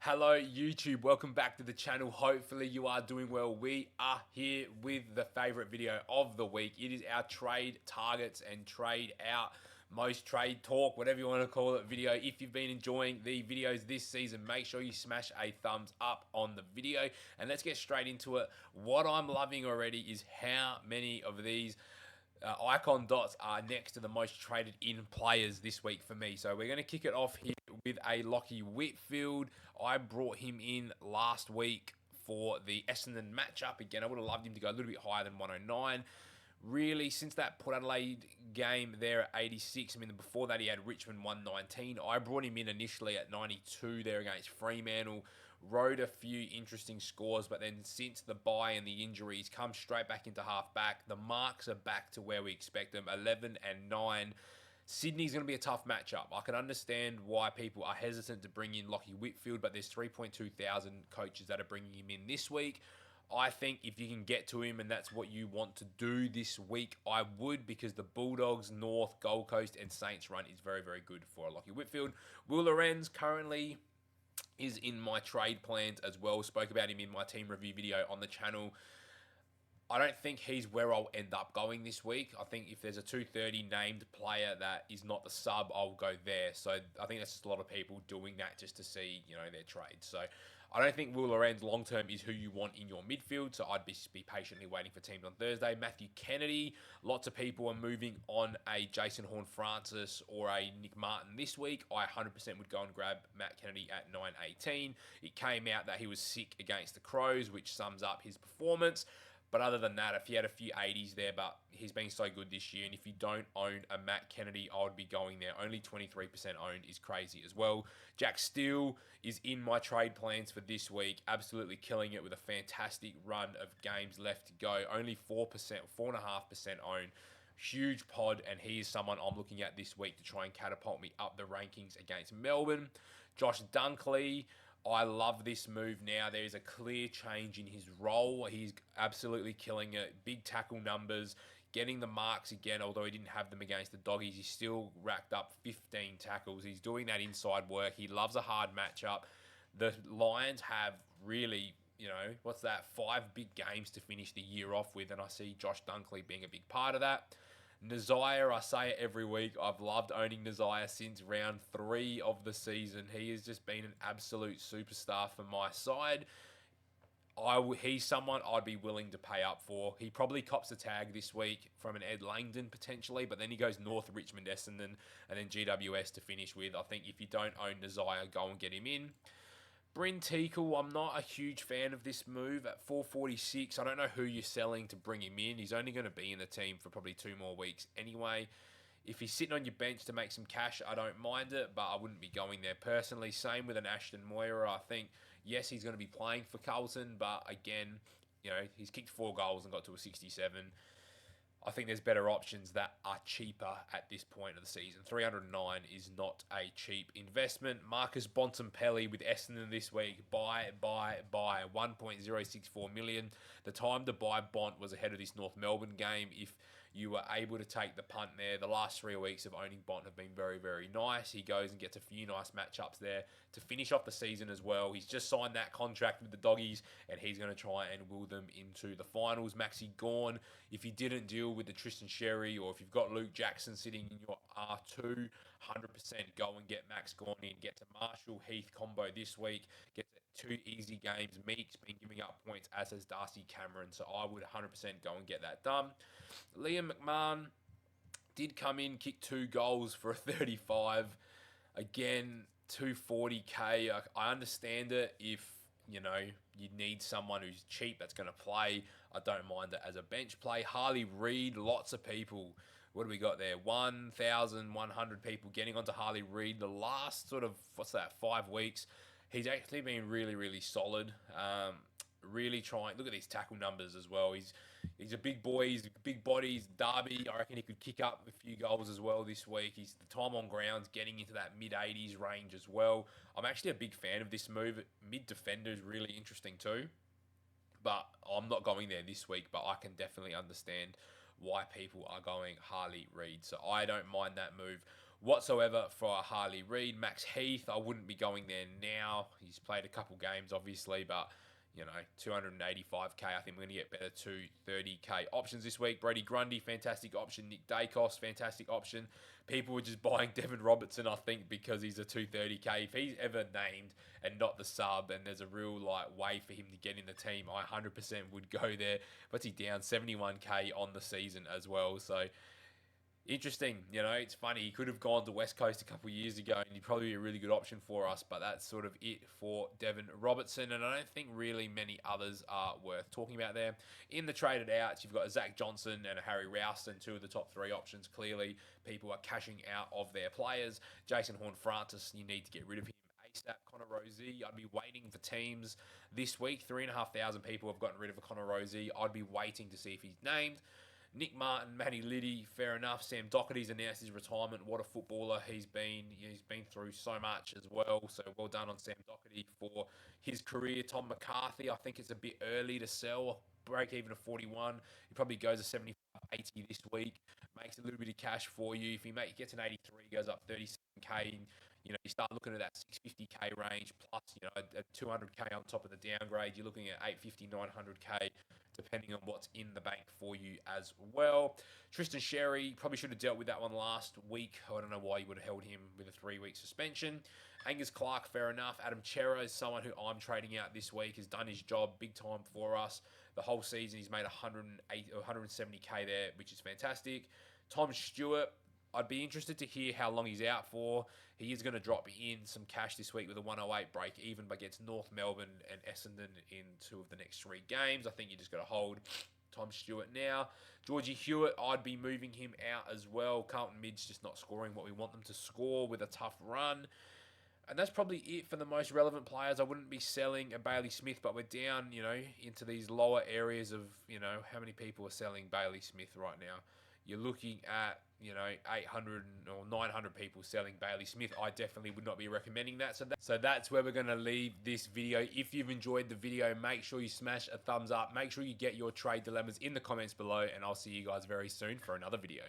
Hello YouTube, welcome back to the channel. Hopefully you are doing well. We are here with the favorite video of the week. It is our trade targets and trade out most trade talk, whatever you want to call it, video. If you've been enjoying the videos this season, make sure you smash a thumbs up on the video and let's get straight into it. What I'm loving already is how many of these icon dots are next to the most traded in players this week for me. So we're going to kick it off here with a Lockie Whitfield. I brought him in last week for the Essendon matchup. Again, I would have loved him to go a little bit higher than 109. Really, since that Port Adelaide game there at 86, I mean, before that he had Richmond 119. I brought him in initially at 92 there against Fremantle. Rode a few interesting scores, but then since the bye and the injuries, come straight back into half back. The marks are back to where we expect them, 11 and 9. Sydney's going to be a tough matchup. I can understand why people are hesitant to bring in Lockie Whitfield, but there's 3.2 thousand coaches that are bringing him in this week. I think if you can get to him and that's what you want to do this week, I would, because the Bulldogs, North, Gold Coast and Saints run is very, very good for Lockie Whitfield. Will Lorenz currently is in my trade plans as well. Spoke about him in my team review video on the channel. I don't think he's where I'll end up going this week. I think if there's a 230 named player that is not the sub, I'll go there. So I think that's just a lot of people doing that just to see, their trades. So I don't think Will Lorenz long term is who you want in your midfield. So I'd be patiently waiting for teams on Thursday. Matthew Kennedy, lots of people are moving on a Jason Horne-Francis or a Nick Martin this week. I 100% would go and grab Matt Kennedy at 9.18. It came out that he was sick against the Crows, which sums up his performance. But other than that, if he had a few 80s there, but he's been so good this year. And if you don't own a Matt Kennedy, I would be going there. Only 23% owned is crazy as well. Jack Steele is in my trade plans for this week. Absolutely killing it with a fantastic run of games left to go. Only 4%, 4.5% owned. Huge pod, and he is someone I'm looking at this week to try and catapult me up the rankings against Melbourne. Josh Dunkley, I love this move now. There is a clear change in his role. He's absolutely killing it. Big tackle numbers, getting the marks again, although he didn't have them against the Doggies. He still racked up 15 tackles. He's doing that inside work. He loves a hard matchup. The Lions have really, 5 big games to finish the year off with, and I see Josh Dunkley being a big part of that. Nazire, I say it every week. I've loved owning Nazire since round 3 of the season. He has just been an absolute superstar for my side. He's someone I'd be willing to pay up for. He probably cops a tag this week from an Ed Langdon potentially, but then he goes North, Richmond, Essendon, and then GWS to finish with. I think if you don't own Nazire, go and get him in. Bryn Teakle, I'm not a huge fan of this move at 446. I don't know who you're selling to bring him in. He's only going to be in the team for probably 2 more weeks anyway. If he's sitting on your bench to make some cash, I don't mind it, but I wouldn't be going there personally. Same with an Ashton Moira. I think, yes, he's going to be playing for Carlton, but again, he's kicked 4 goals and got to a 67. I think there's better options that are cheaper at this point of the season. 309 is not a cheap investment. Marcus Bontempelli with Essendon this week. Buy. 1.064 million. The time to buy Bont was ahead of this North Melbourne game. If you were able to take the punt there, the last 3 weeks of owning Bont have been very, very nice. He goes and gets a few nice matchups there to finish off the season as well. He's just signed that contract with the Doggies, and he's going to try and will them into the finals. Maxi Gawn, if you didn't deal with the Tristan Sherry, or if you've got Luke Jackson sitting in your R2, 100% go and get Max Gawn in. Get to Marshall Heath combo this week. Get 2 easy games. Meek's been giving up points, as has Darcy Cameron, so I would 100% go and get that done. Liam McMahon did come in, kick 2 goals for a 35. Again, 240k. I understand it if, you need someone who's cheap that's going to play. I don't mind it as a bench play. Harley Reid, lots of people. What do we got there? 1,100 people getting onto Harley Reid. The last 5 weeks, he's actually been really, really solid. Really trying. Look at these tackle numbers as well. He's a big boy. He's a big body. He's Derby. I reckon he could kick up a few goals as well this week. He's the time on ground's getting into that mid-80s range as well. I'm actually a big fan of this move. Mid defender is really interesting too. But I'm not going there this week. But I can definitely understand why people are going Harley Reid. So I don't mind that move whatsoever for Harley Reid. Max Heath, I wouldn't be going there now. He's played a couple games, obviously, but 285k. I think we're going to get better 230k options this week. Brody Grundy, fantastic option. Nick Dacos, fantastic option. People were just buying Devin Robertson, I think, because he's a 230k. If he's ever named and not the sub, and there's a real way for him to get in the team, I 100% would go there. What's he down? 71k on the season as well. So interesting, it's funny. He could have gone to West Coast a couple of years ago, and he'd probably be a really good option for us. But that's sort of it for Devin Robertson, and I don't think really many others are worth talking about there. In the traded outs, you've got a Zach Johnson and a Harry Ralston, two of the top three options. Clearly, people are cashing out of their players. Jason Horn-Francis, you need to get rid of him ASAP. Connor Rozee, I'd be waiting for teams this week. 3,500 people have gotten rid of a Connor Rozee. I'd be waiting to see if he's named. Nick Martin, Matty Liddy, fair enough. Sam Doherty's announced his retirement. What a footballer he's been. He's been through so much as well. So well done on Sam Doherty for his career. Tom McCarthy, I think it's a bit early to sell. Break even of 41. He probably goes to 75, 80 this week. Makes a little bit of cash for you. If he gets an 83, goes up 37k. You start looking at that 650k range plus, a 200k on top of the downgrade. You're looking at 850, 900k, depending on what's in the bank for you as well. Tristan Sherry, probably should have dealt with that one last week. I don't know why you would have held him with a 3-week suspension. Angus Clark, fair enough. Adam Chera is someone who I'm trading out this week. Has done his job big time for us. The whole season he's made 108 or 170k there, which is fantastic. Tom Stewart, I'd be interested to hear how long he's out for. He is going to drop in some cash this week with a 108 break even, but against North Melbourne and Essendon in 2 of the next 3 games. I think you just got to hold Tom Stewart now. Georgie Hewitt, I'd be moving him out as well. Carlton Mid's just not scoring what we want them to score with a tough run. And that's probably it for the most relevant players. I wouldn't be selling a Bailey Smith, but we're down, into these lower areas of, how many people are selling Bailey Smith right now. You're looking at, 800 or 900 people selling Bailey Smith. I definitely would not be recommending that. So that's where we're going to leave this video. If you've enjoyed the video, make sure you smash a thumbs up. Make sure you get your trade dilemmas in the comments below, and I'll see you guys very soon for another video.